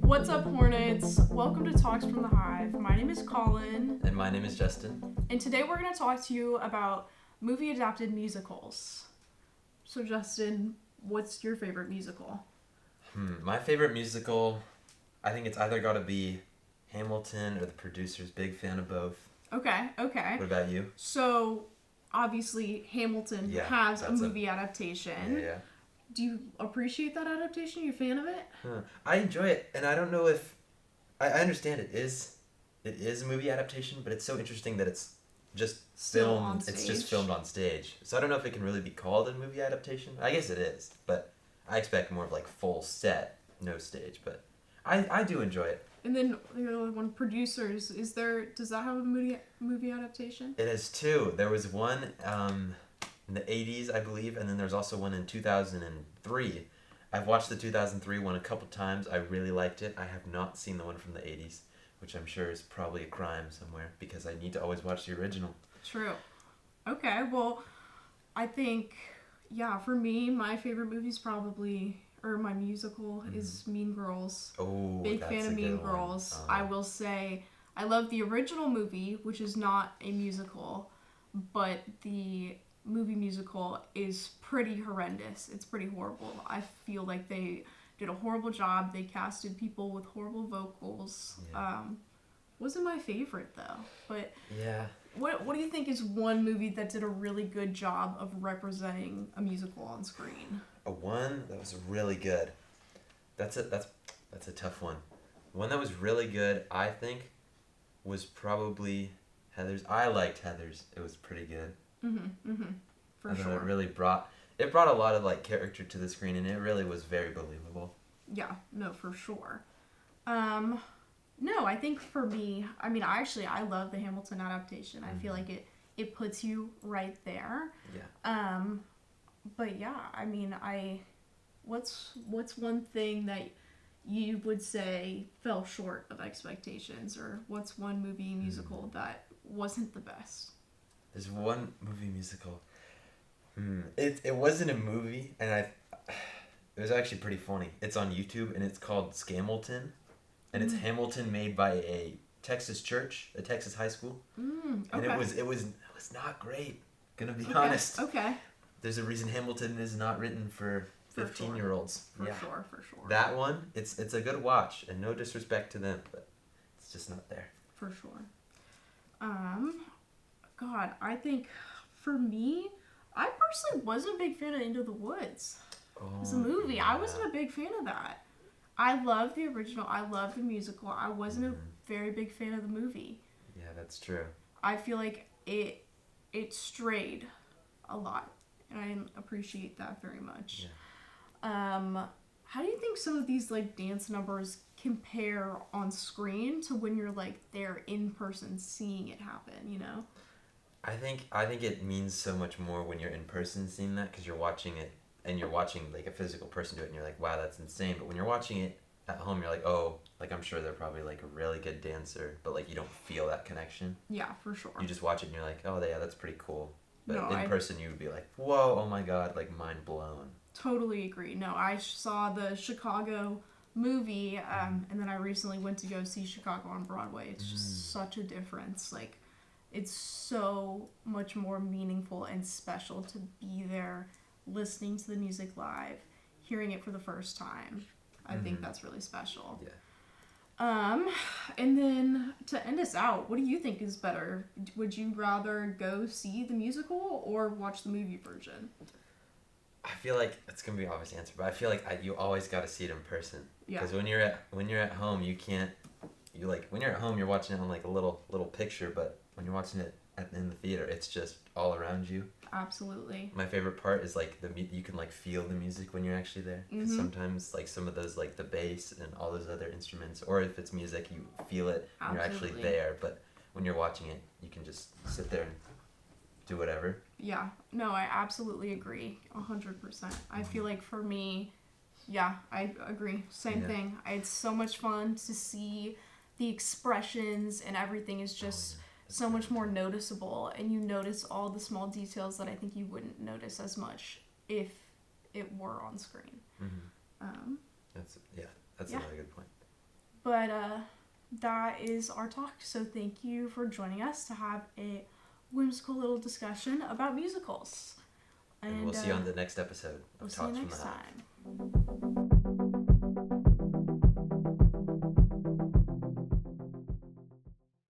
What's up, Hornets? Welcome to Talks from the Hive. My name is Collin. And my name is Justin. And today we're going to talk to you about movie-adapted musicals. So, Justin, what's your favorite musical? My favorite musical, I think it's either got to be Hamilton or The Producers. Big fan of both. Okay. What about you? So, obviously, Hamilton has a movie adaptation. Yeah. Do you appreciate that adaptation? You a fan of it? I enjoy it, and I don't know if... I understand it is a movie adaptation, but it's so interesting that it's just filmed. It's just filmed on stage. So I don't know if it can really be called a movie adaptation. I guess it is, but I expect more of like full set, no stage. But I do enjoy it. And then one Producers, does that have a movie adaptation? It has two. There was one in the 80s, I believe, and then there's also one in 2003. I've watched the 2003 one a couple times. I really liked it. I have not seen the one from the 80s, which I'm sure is probably a crime somewhere because I need to always watch the original. True. Okay, well, I think, for me, my favorite movie's probably, or my musical is Mean Girls. Oh, Big fan of Mean Girls. I will say, I love the original movie, which is not a musical, but the movie musical is pretty horrendous. It's pretty horrible. I feel like they did a horrible job. They casted people with horrible vocals. Yeah. Wasn't my favorite though. But yeah. What do you think is one movie that did a really good job of representing a musical on screen? A one that was really good. That's a tough one. One that was really good, I think, was probably Heathers. I liked Heathers. It was pretty good. For sure. It really brought a lot of like character to the screen, and it really was very believable. Yeah, no, for sure. No, I think for me, I mean, I love the Hamilton adaptation. I feel like it puts you right there. Yeah. But yeah, I mean, what's one thing that you would say fell short of expectations, or what's one movie musical that wasn't the best? There's one movie musical. It wasn't a movie, and it was actually pretty funny. It's on YouTube, and it's called Scamilton, and it's Hamilton made by a Texas church, a Texas high school. Okay. And it was not great. Gonna be honest. Okay. There's a reason Hamilton is not written for 15-year-olds. For sure. That one, it's a good watch, and no disrespect to them, but it's just not there. For sure. God, I think for me, I personally wasn't a big fan of Into the Woods. As a movie, yeah. I wasn't a big fan of that. I love the original. I love the musical. I wasn't a very big fan of the movie. Yeah, that's true. I feel like it strayed a lot, and I didn't appreciate that very much. Yeah. How do you think some of these like dance numbers compare on screen to when you're like there in person seeing it happen? You know. I think it means so much more when you're in person seeing that, because you're watching it and you're watching like a physical person do it and you're like, wow, that's insane. But when you're watching it at home, you're like, oh, like I'm sure they're probably like a really good dancer, but like you don't feel that connection. Yeah, for sure. You just watch it and you're like, oh yeah, that's pretty cool. But No, in person you would be like, whoa, oh my god, like mind blown. Totally agree. No, I saw the Chicago movie, and then I recently went to go see Chicago on Broadway. It's just such a difference. Like, it's so much more meaningful and special to be there, listening to the music live, hearing it for the first time. I think that's really special. Yeah. And then to end us out, what do you think is better? Would you rather go see the musical or watch the movie version? I feel like it's gonna be an obvious answer, but I feel like you always got to see it in person. Yeah. Because when you're at home, you can't. When you're at home, you're watching it on like a little picture, but when you're watching it in the theater, it's just all around you. Absolutely. My favorite part is like you can like feel the music when you're actually there. Because sometimes like some of those like the bass and all those other instruments, or if it's music, you feel it and you're actually there. But when you're watching it, you can just sit there and do whatever. Yeah. No, I absolutely agree. 100%. I feel like for me, yeah, I agree. Same thing. It's so much fun to see the expressions and everything is just so much more noticeable, and you notice all the small details that I think you wouldn't notice as much if it were on screen. That's another good point. But that is our talk. So thank you for joining us to have a whimsical little discussion about musicals. And we'll see you on the next episode of Talks from the Hive. We'll see you next time.